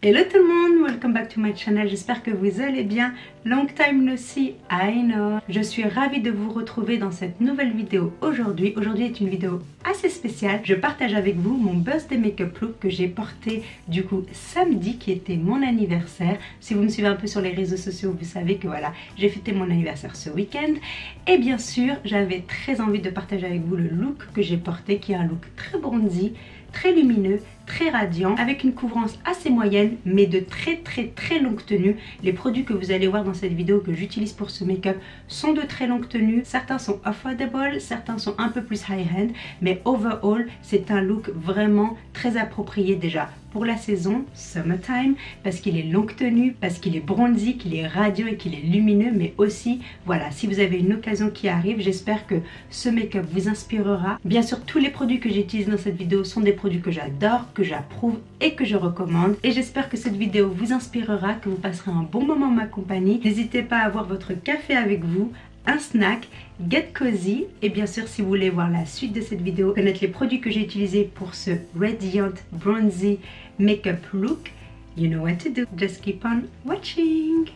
Hello tout le monde, welcome back to my channel, j'espère que vous allez bien. Long time no see, I know. Je suis ravie de vous retrouver dans cette nouvelle vidéo aujourd'hui. Aujourd'hui est une vidéo assez spéciale. Je partage avec vous mon birthday makeup look que j'ai porté du coup samedi qui était mon anniversaire. Si vous me suivez un peu sur les réseaux sociaux, vous savez que voilà, j'ai fêté mon anniversaire ce week-end. Et bien sûr, j'avais très envie de partager avec vous le look que j'ai porté qui est un look très bronzy, très lumineux, très radiant, avec une couvrance assez moyenne mais de très longue tenue. Les produits que vous allez voir dans cette vidéo que j'utilise pour ce make-up sont de très longue tenue. Certains sont affordable, certains sont un peu plus high-end, mais overall c'est un look vraiment très approprié déjà pour la saison summertime, parce qu'il est longue tenue, parce qu'il est bronzy, qu'il est radiant et qu'il est lumineux, mais aussi voilà, si vous avez une occasion qui arrive, j'espère que ce make-up vous inspirera. Bien sûr, tous les produits que j'utilise dans cette vidéo sont des produits que j'adore, que j'approuve et que je recommande, et j'espère que cette vidéo vous inspirera, que vous passerez un bon moment en ma compagnie. N'hésitez pas à avoir votre café avec vous, un snack, get cozy, et bien sûr si vous voulez voir la suite de cette vidéo, connaître les produits que j'ai utilisés pour ce radiant bronzy makeup look, you know what to do, just keep on watching.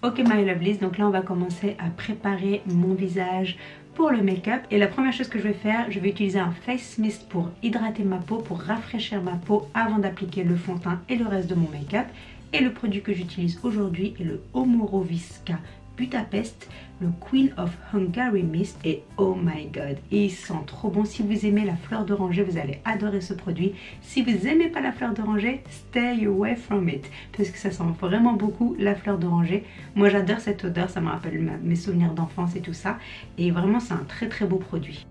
Ok my lovelies, donc là on va commencer à préparer mon visage pour le make-up, et la première chose que je vais faire, je vais utiliser un face mist pour hydrater ma peau, pour rafraîchir ma peau avant d'appliquer le fond de teint et le reste de mon make-up. Et le produit que j'utilise aujourd'hui est le Omoroviska Budapest, le Queen of Hungary Mist, et oh my god, il sent trop bon. Si vous aimez la fleur d'oranger, vous allez adorer ce produit. Si vous n'aimez pas la fleur d'oranger, stay away from it, parce que ça sent vraiment beaucoup la fleur d'oranger. Moi j'adore cette odeur, ça me rappelle mes souvenirs d'enfance et tout ça, et vraiment c'est un très beau produit.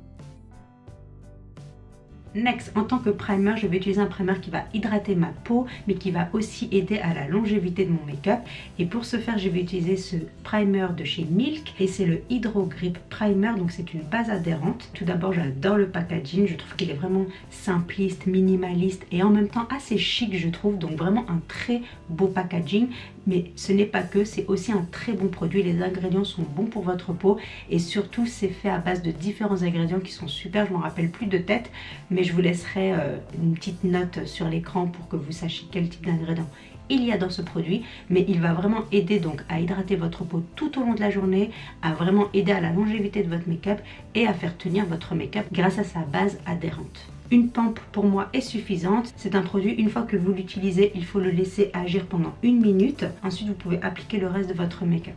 Next, en tant que primer, je vais utiliser un primer qui va hydrater ma peau mais qui va aussi aider à la longévité de mon make-up, et pour ce faire je vais utiliser ce primer de chez Milk et c'est le Hydro Grip Primer, donc c'est une base adhérente. Tout d'abord j'adore le packaging, je trouve qu'il est vraiment simpliste, minimaliste et en même temps assez chic je trouve, donc vraiment un très beau packaging. Mais ce n'est pas que, c'est aussi un très bon produit, les ingrédients sont bons pour votre peau et surtout c'est fait à base de différents ingrédients qui sont super, je m'en rappelle plus de tête, mais je vous laisserai une petite note sur l'écran pour que vous sachiez quel type d'ingrédients il y a dans ce produit. Mais il va vraiment aider donc à hydrater votre peau tout au long de la journée, à vraiment aider à la longévité de votre make-up et à faire tenir votre make-up grâce à sa base adhérente. Une pump pour moi est suffisante. C'est un produit, une fois que vous l'utilisez, il faut le laisser agir pendant 1 minute. Ensuite, vous pouvez appliquer le reste de votre make-up.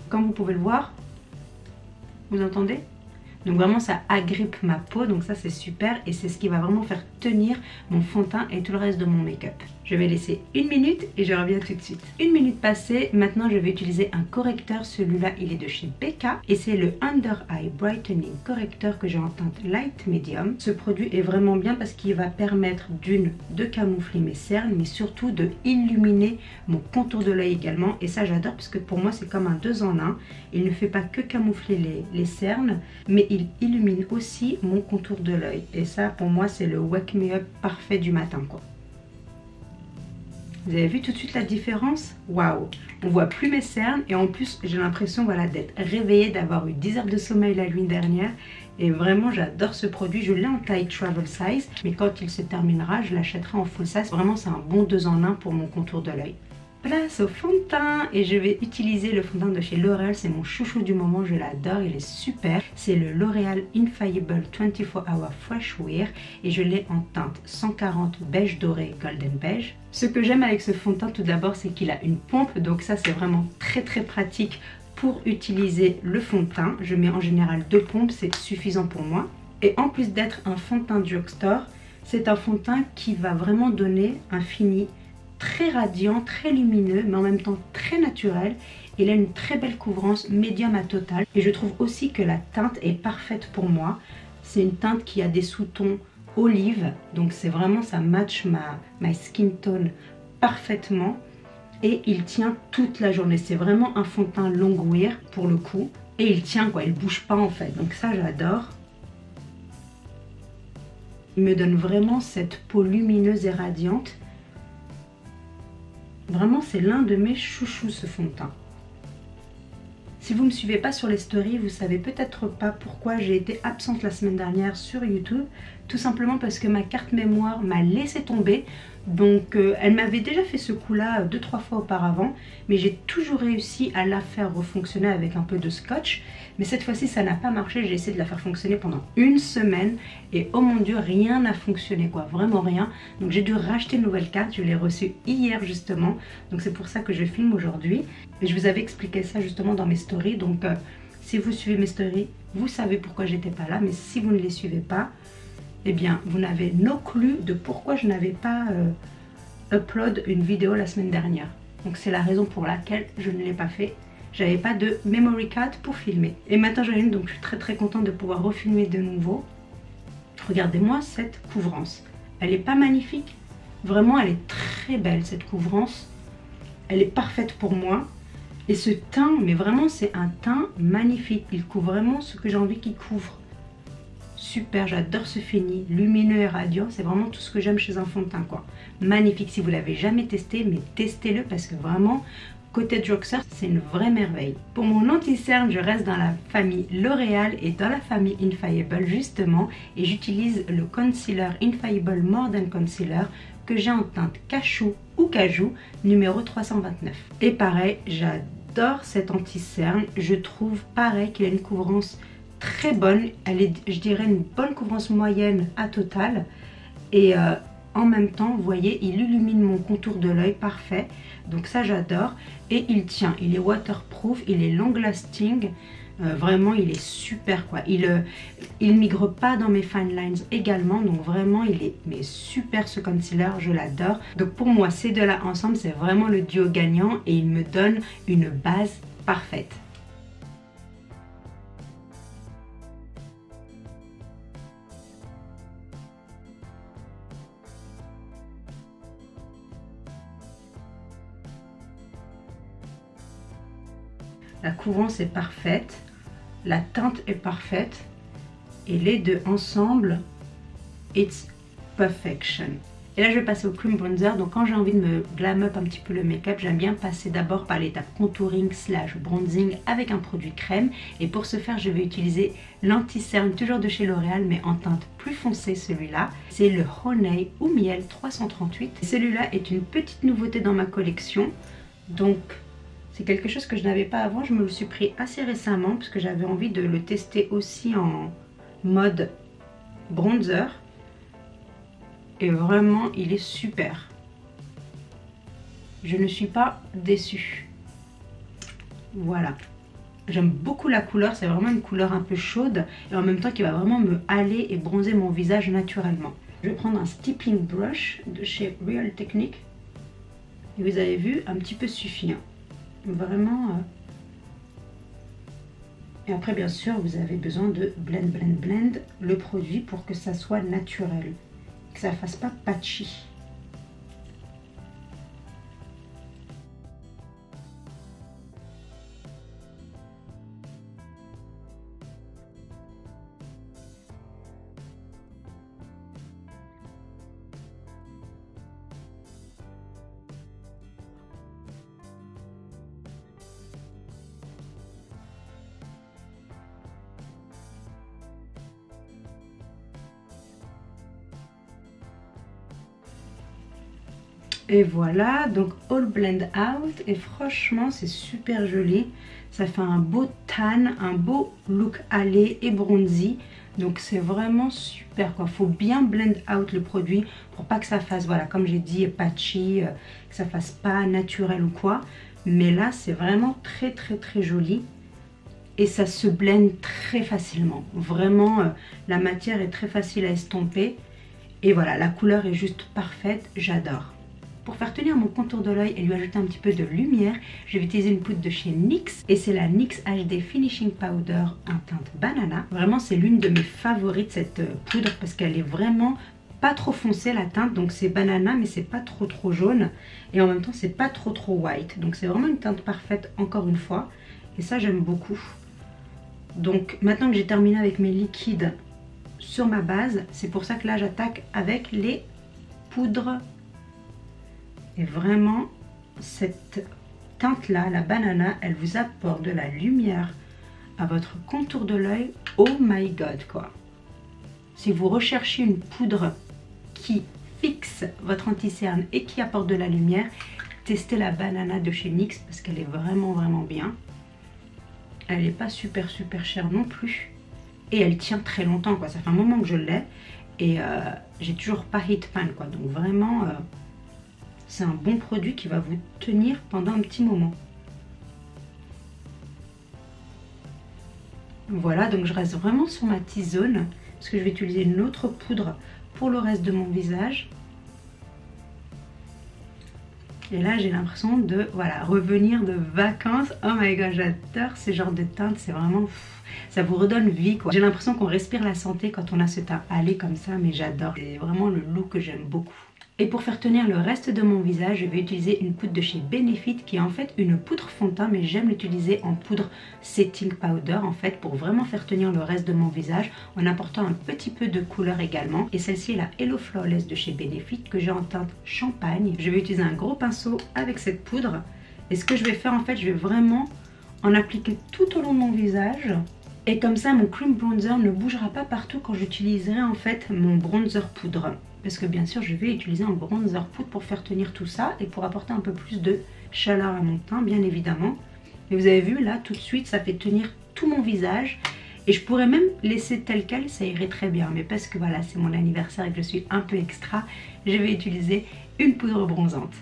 Comme vous pouvez le voir, vous entendez? Donc vraiment ça agrippe ma peau, donc ça c'est super et c'est ce qui va vraiment faire tenir mon fond de teint et tout le reste de mon make-up. Je vais laisser 1 minute et je reviens tout de suite. 1 minute passée, maintenant je vais utiliser un correcteur. Celui-là il est de chez Becca et c'est le Under Eye Brightening Correcteur que j'ai en teinte light medium. Ce produit est vraiment bien parce qu'il va permettre de camoufler mes cernes, mais surtout de illuminer mon contour de l'œil également, et ça j'adore parce que pour moi c'est comme un 2 en 1. Il ne fait pas que camoufler les cernes, mais il illumine aussi mon contour de l'œil, et ça pour moi c'est le wake me up parfait du matin quoi. Vous avez vu tout de suite la différence? Waouh! On voit plus mes cernes et en plus j'ai l'impression voilà, d'être réveillée, d'avoir eu 10 heures de sommeil la nuit dernière, et vraiment j'adore ce produit. Je l'ai en taille travel size, mais quand il se terminera je l'achèterai en full size. Vraiment c'est un bon 2 en 1 pour mon contour de l'œil. Place au fond de teint, et je vais utiliser le fond de teint de chez L'Oréal, c'est mon chouchou du moment, je l'adore, il est super. C'est le L'Oréal Infallible 24 Hour Fresh Wear et je l'ai en teinte 140 beige doré golden beige. Ce que j'aime avec ce fond de teint tout d'abord c'est qu'il a une pompe, donc ça c'est vraiment très pratique pour utiliser le fond de teint. Je mets en général 2 pompes, c'est suffisant pour moi. Et en plus d'être un fond de teint drugstore, c'est un fond de teint qui va vraiment donner un fini très radiant, très lumineux, mais en même temps très naturel. Il a une très belle couvrance médium à total et je trouve aussi que la teinte est parfaite pour moi. C'est une teinte qui a des sous-tons olive, donc c'est vraiment, ça match ma skin tone parfaitement, et il tient toute la journée. C'est vraiment un fond de teint long wear pour le coup, et il tient quoi, il bouge pas en fait, donc ça j'adore. Il me donne vraiment cette peau lumineuse et radiante. Vraiment c'est l'un de mes chouchous ce fond de teint. Si vous ne me suivez pas sur les stories, vous savez peut-être pas pourquoi j'ai été absente la semaine dernière sur YouTube. tout simplement parce que ma carte mémoire m'a laissé tomber. Donc elle m'avait déjà fait ce coup là 2-3 fois auparavant, mais j'ai toujours réussi à la faire refonctionner avec un peu de scotch. Mais cette fois-ci ça n'a pas marché, j'ai essayé de la faire fonctionner pendant une semaine et oh mon dieu, rien n'a fonctionné quoi, vraiment rien. Donc j'ai dû racheter une nouvelle carte, je l'ai reçue hier justement, donc c'est pour ça que je filme aujourd'hui. Et je vous avais expliqué ça justement dans mes stories, donc si vous suivez mes stories, vous savez pourquoi j'étais pas là, mais si vous ne les suivez pas, eh bien vous n'avez no clue de pourquoi je n'avais pas upload une vidéo la semaine dernière. Donc c'est la raison pour laquelle je ne l'ai pas fait. J'avais pas de memory card pour filmer. Et maintenant j'en ai une, donc je suis très contente de pouvoir refilmer de nouveau. Regardez-moi cette couvrance. Elle est pas magnifique? Vraiment elle est très belle cette couvrance. Elle est parfaite pour moi. Et ce teint, mais vraiment c'est un teint magnifique. Il couvre vraiment ce que j'ai envie qu'il couvre. Super, j'adore ce fini, lumineux et radiant, c'est vraiment tout ce que j'aime chez un fond de teint quoi. Magnifique, si vous l'avez jamais testé, mais testez-le parce que vraiment, côté Drugstore, c'est une vraie merveille. Pour mon anti-cerne, je reste dans la famille L'Oréal et dans la famille Infallible justement, et j'utilise le concealer Infallible More Than Concealer que j'ai en teinte cachou ou cajou, numéro 329. Et pareil, j'adore cet anti-cerne, je trouve pareil qu'il a une couvrance très bonne, elle est, je dirais, une bonne couvrance moyenne à total, et en même temps vous voyez il illumine mon contour de l'œil parfait, donc ça j'adore. Et il tient, il est waterproof, il est long lasting, vraiment il est super quoi. Il migre pas dans mes fine lines également, donc vraiment il est mais super ce concealer, je l'adore. Donc pour moi ces deux là ensemble c'est vraiment le duo gagnant et il me donne une base parfaite. La couvrance est parfaite, la teinte est parfaite et les deux ensemble, it's perfection. Et là je vais passer au cream bronzer. Donc quand j'ai envie de me glam up un petit peu le make-up, j'aime bien passer d'abord par l'étape contouring / bronzing avec un produit crème. Et pour ce faire je vais utiliser l'anti-cerne toujours de chez L'Oréal mais en teinte plus foncée celui-là. C'est le Honey ou Miel 338. Celui-là est une petite nouveauté dans ma collection. Donc c'est quelque chose que je n'avais pas avant, je me le suis pris assez récemment parce que j'avais envie de le tester aussi en mode bronzer. Et vraiment, il est super. Je ne suis pas déçue. Voilà. J'aime beaucoup la couleur, c'est vraiment une couleur un peu chaude et en même temps qui va vraiment me haler et bronzer mon visage naturellement. Je vais prendre un stippling brush de chez Real Technique. Et vous avez vu, un petit peu suffit. Hein. Vraiment. Et après bien sûr vous avez besoin de blend le produit pour que ça soit naturel, que ça fasse pas patchy. Et voilà, donc all blend out et franchement c'est super joli. Ça fait un beau tan, un beau look hâlé et bronzy. Donc c'est vraiment super quoi. Faut bien blend out le produit pour pas que ça fasse, voilà, comme j'ai dit, patchy, que ça fasse pas naturel ou quoi. Mais là c'est vraiment très joli. Et ça se blend très facilement. Vraiment, la matière est très facile à estomper. Et voilà, la couleur est juste parfaite, j'adore. Pour faire tenir mon contour de l'œil et lui ajouter un petit peu de lumière, je vais utiliser une poudre de chez NYX. Et c'est la NYX HD Finishing Powder en teinte banana. Vraiment, c'est l'une de mes favorites cette poudre parce qu'elle est vraiment pas trop foncée la teinte. Donc c'est banana mais c'est pas trop jaune. Et en même temps, c'est pas trop white. Donc c'est vraiment une teinte parfaite encore une fois. Et ça, j'aime beaucoup. Donc maintenant que j'ai terminé avec mes liquides sur ma base, c'est pour ça que là, j'attaque avec les poudres. Et vraiment, cette teinte-là, la banana, elle vous apporte de la lumière à votre contour de l'œil. Oh my god, quoi. si vous recherchez une poudre qui fixe votre anti-cerne et qui apporte de la lumière, testez la banana de chez NYX parce qu'elle est vraiment bien. Elle n'est pas super chère non plus. Et elle tient très longtemps, quoi. Ça fait un moment que je l'ai. Et j'ai toujours pas hit pan, quoi. Donc vraiment, c'est un bon produit qui va vous tenir pendant un petit moment. Voilà, donc je reste vraiment sur ma T-zone. Parce que je vais utiliser une autre poudre pour le reste de mon visage. Et là, j'ai l'impression de revenir de vacances. Oh my god, j'adore ce genre de teinte. C'est vraiment... ça vous redonne vie, quoi. J'ai l'impression qu'on respire la santé quand on a ce teint hâlé comme ça. Mais j'adore. C'est vraiment le look que j'aime beaucoup. Et pour faire tenir le reste de mon visage, je vais utiliser une poudre de chez Benefit qui est en fait une poudre fond de teint, mais j'aime l'utiliser en poudre setting powder en fait pour vraiment faire tenir le reste de mon visage en apportant un petit peu de couleur également. Et celle-ci est la Hello Flawless de chez Benefit que j'ai en teinte champagne. Je vais utiliser un gros pinceau avec cette poudre et ce que je vais faire en fait, je vais vraiment en appliquer tout au long de mon visage. Et comme ça, mon cream bronzer ne bougera pas partout quand j'utiliserai en fait mon bronzer poudre. Parce que bien sûr, je vais utiliser un bronzer poudre pour faire tenir tout ça et pour apporter un peu plus de chaleur à mon teint, bien évidemment. Et vous avez vu, là, tout de suite, ça fait tenir tout mon visage. Et je pourrais même laisser tel quel, ça irait très bien. Mais parce que voilà, c'est mon anniversaire et que je suis un peu extra, je vais utiliser une poudre bronzante.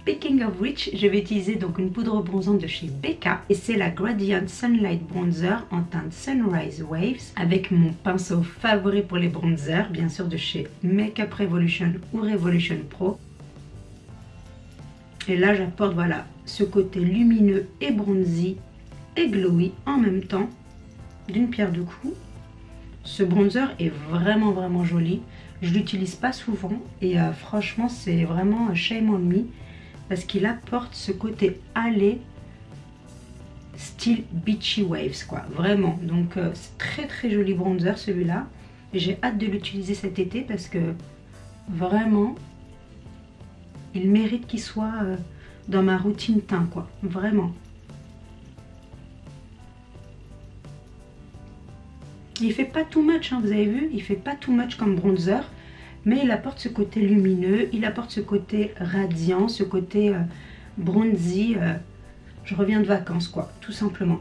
Speaking of which, je vais utiliser donc une poudre bronzante de chez Becca et c'est la Gradient Sunlight Bronzer en teinte Sunrise Waves avec mon pinceau favori pour les bronzers, bien sûr de chez Makeup Revolution ou Revolution Pro. Et là j'apporte voilà ce côté lumineux et bronzy et glowy en même temps d'une pierre deux coups. Ce bronzer est vraiment joli. Je l'utilise pas souvent et franchement c'est vraiment shame on me. Parce qu'il apporte ce côté hâlé style beachy waves quoi, vraiment. Donc c'est très joli bronzer celui-là. J'ai hâte de l'utiliser cet été parce que vraiment il mérite qu'il soit dans ma routine teint quoi, vraiment. Il fait pas too much, hein, vous avez vu, il fait pas too much comme bronzer. Mais il apporte ce côté lumineux, il apporte ce côté radiant, ce côté bronzy. Je reviens de vacances quoi, tout simplement.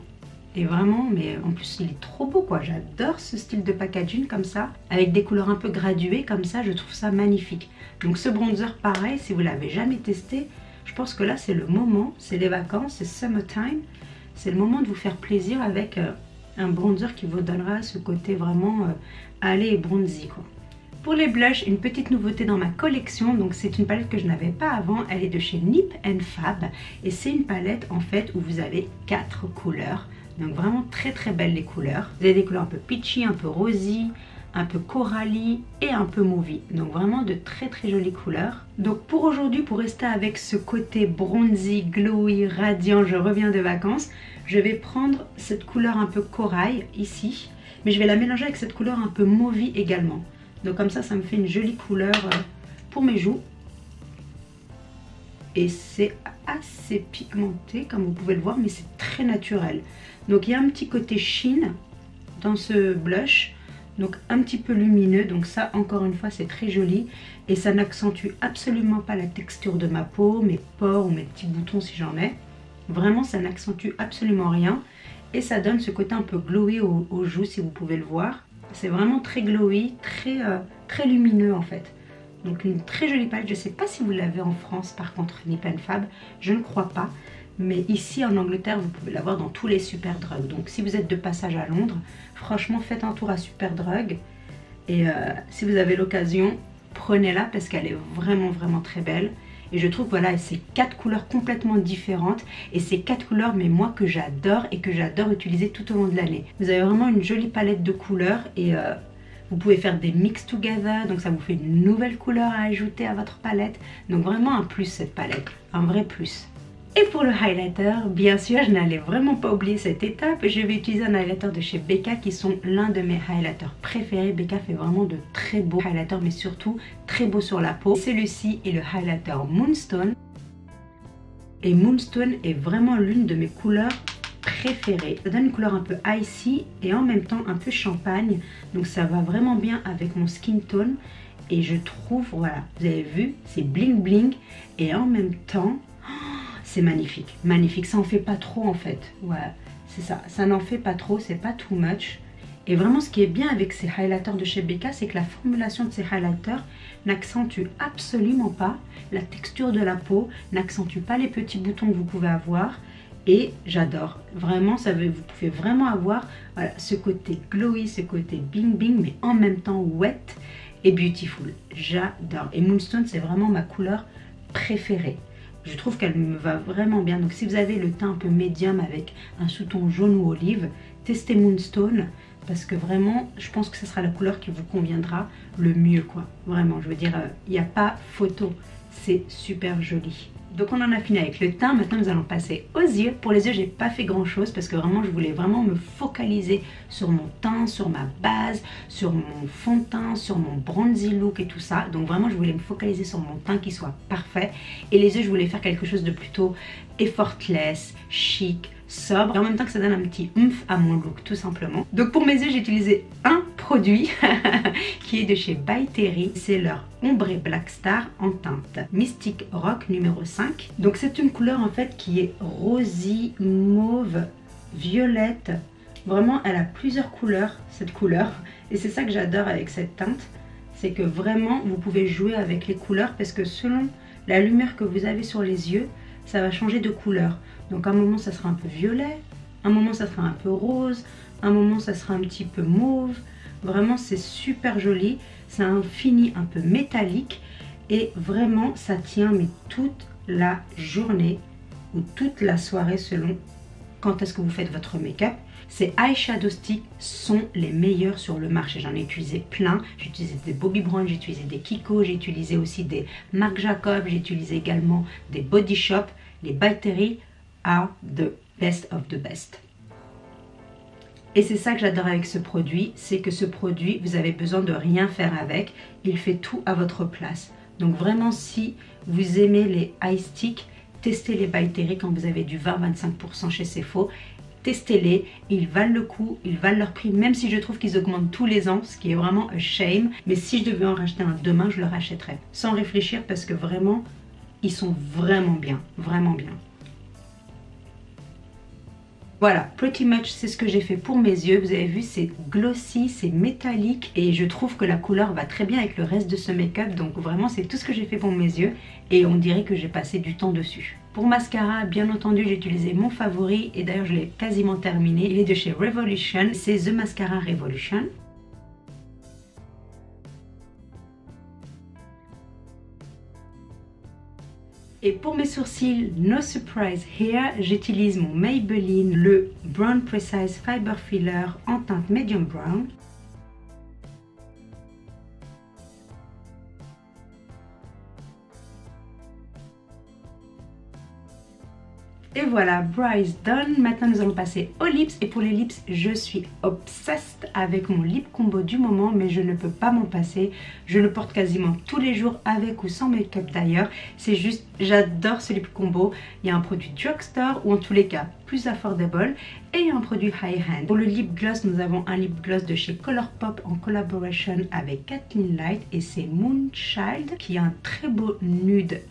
Et vraiment, mais en plus il est trop beau quoi. J'adore ce style de packaging comme ça, avec des couleurs un peu graduées comme ça, je trouve ça magnifique. Donc ce bronzer pareil, si vous l'avez jamais testé, je pense que là c'est le moment, c'est les vacances, c'est summertime. C'est le moment de vous faire plaisir avec un bronzer qui vous donnera ce côté vraiment hâlé et bronzy quoi. Pour les blushs, une petite nouveauté dans ma collection, donc c'est une palette que je n'avais pas avant, elle est de chez Nip & Fab et c'est une palette en fait où vous avez 4 couleurs, donc vraiment très belles les couleurs. Vous avez des couleurs un peu peachy, un peu rosy, un peu corally et un peu mauvie, donc vraiment de très jolies couleurs. Donc pour aujourd'hui, pour rester avec ce côté bronzy, glowy, radiant, je reviens de vacances, je vais prendre cette couleur un peu corail ici, mais je vais la mélanger avec cette couleur un peu mauvie également. Donc comme ça me fait une jolie couleur pour mes joues. Et c'est assez pigmenté comme vous pouvez le voir, mais c'est très naturel. Donc il y a un petit côté sheen dans ce blush. Donc un petit peu lumineux, donc ça encore une fois c'est très joli. Et ça n'accentue absolument pas la texture de ma peau, mes pores ou mes petits boutons si j'en ai. Vraiment ça n'accentue absolument rien. Et ça donne ce côté un peu glowy aux joues si vous pouvez le voir. C'est vraiment très glowy, très lumineux en fait. Donc une très jolie palette. Je ne sais pas si vous l'avez en France par contre, Nip & Fab. Je ne crois pas. Mais ici en Angleterre, vous pouvez l'avoir dans tous les Superdrug. Donc si vous êtes de passage à Londres, franchement faites un tour à Superdrug. Et si vous avez l'occasion, prenez-la parce qu'elle est vraiment très belle. Et je trouve voilà, c'est 4 couleurs complètement différentes. Et c'est 4 couleurs mais moi que j'adore et que j'adore utiliser tout au long de l'année. Vous avez vraiment une jolie palette de couleurs et vous pouvez faire des mix together. Donc ça vous fait une nouvelle couleur à ajouter à votre palette. Donc vraiment un plus cette palette, un vrai plus. Et pour le highlighter, bien sûr, je n'allais vraiment pas oublier cette étape. Je vais utiliser un highlighter de chez Becca qui sont l'un de mes highlighters préférés. Becca fait vraiment de très beaux highlighters, mais surtout très beaux sur la peau. Celui-ci est le highlighter Moonstone. Et Moonstone est vraiment l'une de mes couleurs préférée. Ça donne une couleur un peu icy et en même temps un peu champagne. Donc ça va vraiment bien avec mon skin tone. Et je trouve, voilà, vous avez vu, c'est bling bling. Et en même temps, c'est magnifique. Magnifique, ça en fait pas trop en fait. Voilà, c'est ça, ça n'en fait pas trop, c'est pas too much. Et vraiment ce qui est bien avec ces highlighters de chez Becca, c'est que la formulation de ces highlighters n'accentue absolument pas la texture de la peau, n'accentue pas les petits boutons que vous pouvez avoir. Et j'adore, vraiment, vous pouvez vraiment avoir voilà, ce côté glowy, ce côté bing bing, mais en même temps wet et beautiful. J'adore. Et Moonstone, c'est vraiment ma couleur préférée. Je trouve qu'elle me va vraiment bien. Donc si vous avez le teint un peu médium avec un sous-ton jaune ou olive, testez Moonstone. Parce que vraiment, je pense que ce sera la couleur qui vous conviendra le mieux, quoi. Vraiment, je veux dire, il n'y a pas photo. C'est super joli. Donc on en a fini avec le teint. Maintenant, nous allons passer aux yeux. Pour les yeux, j'ai pas fait grand chose parce que vraiment, je voulais vraiment me focaliser sur mon teint, sur ma base, sur mon fond de teint, sur mon bronzy look et tout ça. Donc vraiment, je voulais me focaliser sur mon teint qui soit parfait. Et les yeux, je voulais faire quelque chose de plutôt effortless, chic, sobre, et en même temps que ça donne un petit oomph à mon look tout simplement. Donc pour mes yeux, j'ai utilisé un produit qui est de chez By Terry, c'est leur Ombre Black Star en teinte Mystic Rock numéro 5. Donc c'est une couleur en fait qui est rosy, mauve, violette. Vraiment, elle a plusieurs couleurs, cette couleur, et c'est ça que j'adore avec cette teinte, c'est que vraiment vous pouvez jouer avec les couleurs parce que selon la lumière que vous avez sur les yeux, ça va changer de couleur. Donc un moment ça sera un peu violet, un moment ça sera un peu rose, un moment ça sera un petit peu mauve. Vraiment c'est super joli, c'est un fini un peu métallique et vraiment ça tient mais toute la journée ou toute la soirée selon quand est-ce que vous faites votre make-up. Ces eyeshadow sticks sont les meilleurs sur le marché. J'en ai utilisé plein. J'ai utilisé des Bobbi Brown, j'ai utilisé des Kiko, j'ai utilisé aussi des Marc Jacob, j'ai utilisé également des Body Shop. Les By Terry are the best of the best. Et c'est ça que j'adore avec ce produit, c'est que ce produit, vous avez besoin de rien faire avec. Il fait tout à votre place. Donc vraiment, si vous aimez les eye sticks, testez les By Terry quand vous avez du 20-25% chez Sephora. Testez-les, ils valent le coup, ils valent leur prix, même si je trouve qu'ils augmentent tous les ans, ce qui est vraiment a shame. Mais si je devais en racheter un demain, je le rachèterais. Sans réfléchir parce que vraiment, ils sont vraiment bien, vraiment bien. Voilà, pretty much c'est ce que j'ai fait pour mes yeux. Vous avez vu, c'est glossy, c'est métallique et je trouve que la couleur va très bien avec le reste de ce make-up. Donc vraiment, c'est tout ce que j'ai fait pour mes yeux et on dirait que j'ai passé du temps dessus. Pour mascara, bien entendu, j'ai utilisé mon favori et d'ailleurs je l'ai quasiment terminé. Il est de chez Revolution, c'est The Mascara Revolution. Et pour mes sourcils, no surprise here, j'utilise mon Maybelline, le Brown Precise Fiber Filler en teinte medium brown. Et voilà, brow is done. Maintenant nous allons passer aux lips. Et pour les lips, je suis obsessed avec mon lip combo du moment, mais je ne peux pas m'en passer. Je le porte quasiment tous les jours avec ou sans make-up d'ailleurs. C'est juste, j'adore ce lip combo. Il y a un produit drugstore ou en tous les cas plus affordable et il y a un produit high-end. Pour le lip gloss, nous avons un lip gloss de chez Colourpop en collaboration avec Kathleen Light et c'est Moonchild qui a un très beau nude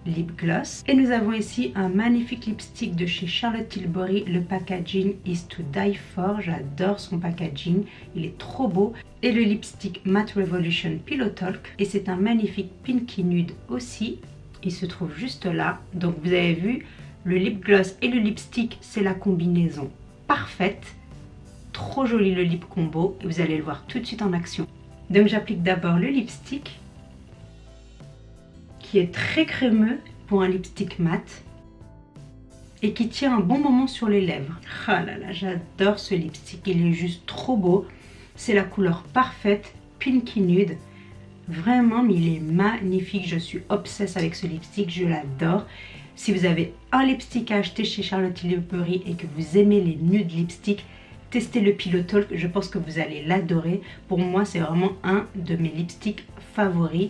lip gloss. Et nous avons ici un magnifique lipstick de chez Charlotte Tilbury. Le packaging is to die for. J'adore son packaging, il est trop beau. Et le lipstick Matte Revolution Pillow Talk. Et c'est un magnifique pinky nude aussi. Il se trouve juste là. Donc vous avez vu, le lip gloss et le lipstick, c'est la combinaison parfaite. Trop joli le lip combo. Et vous allez le voir tout de suite en action. Donc j'applique d'abord le lipstick, qui est très crémeux pour un lipstick mat et qui tient un bon moment sur les lèvres. Ah là là, j'adore ce lipstick, il est juste trop beau. C'est la couleur parfaite, pinky nude. Vraiment, mais il est magnifique. Je suis obsesse avec ce lipstick, je l'adore. Si vous avez un lipstick à acheter chez Charlotte Tilbury et que vous aimez les nude lipsticks, testez le Pillow Talk, je pense que vous allez l'adorer. Pour moi, c'est vraiment un de mes lipsticks favoris.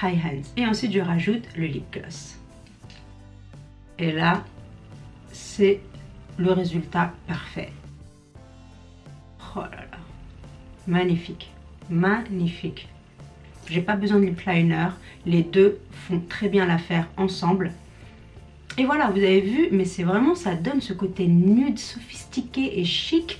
High Hands. Et ensuite je rajoute le lip gloss. Et là c'est le résultat parfait. Oh là là, magnifique, magnifique. J'ai pas besoin de lip liner, les deux font très bien l'affaire ensemble. Et voilà, vous avez vu, mais c'est vraiment, ça donne ce côté nude, sophistiqué et chic.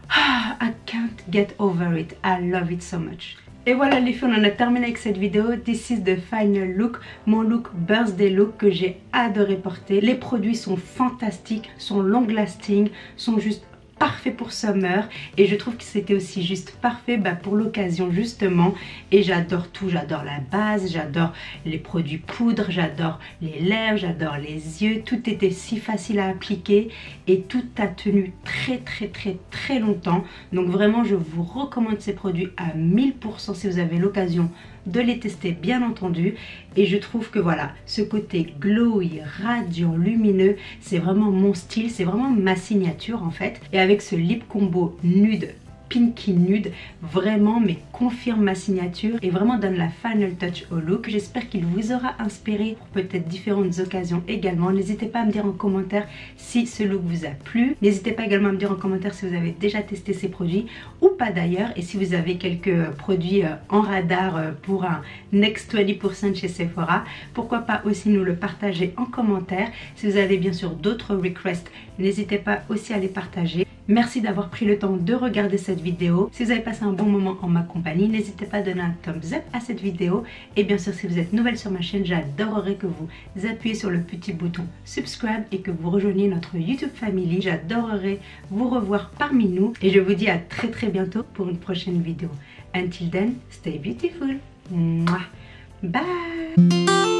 Ah, I can't get over it, I love it so much. Et voilà les filles, on en a terminé avec cette vidéo. This is the final look, mon look birthday look que j'ai adoré porter. Les produits sont fantastiques, sont long lasting, sont juste parfaits pour summer. Et je trouve que c'était aussi juste parfait pour l'occasion justement. Et j'adore tout, j'adore la base, j'adore les produits poudre, j'adore les lèvres, j'adore les yeux. Tout était si facile à appliquer et tout a tenu très longtemps. Donc vraiment je vous recommande ces produits à 1000% si vous avez l'occasion de les tester bien entendu. Et je trouve que voilà, ce côté glowy, radiant, lumineux, c'est vraiment mon style, c'est vraiment ma signature en fait. Et avec ce lip combo nude, pinky nude, vraiment mais confirme ma signature et vraiment donne la final touch au look. J'espère qu'il vous aura inspiré pour peut-être différentes occasions également. N'hésitez pas à me dire en commentaire si ce look vous a plu. N'hésitez pas également à me dire en commentaire si vous avez déjà testé ces produits ou pas d'ailleurs, et si vous avez quelques produits en radar pour un next 20% chez Sephora, pourquoi pas aussi nous le partager en commentaire. Si vous avez bien sûr d'autres requests, n'hésitez pas aussi à les partager. Merci d'avoir pris le temps de regarder cette vidéo. Si vous avez passé un bon moment en ma compagnie, n'hésitez pas à donner un thumbs up à cette vidéo. Et bien sûr, si vous êtes nouvelle sur ma chaîne, j'adorerais que vous appuyez sur le petit bouton subscribe et que vous rejoigniez notre YouTube family. J'adorerais vous revoir parmi nous. Et je vous dis à très bientôt pour une prochaine vidéo. Until then, stay beautiful. Mouah. Bye.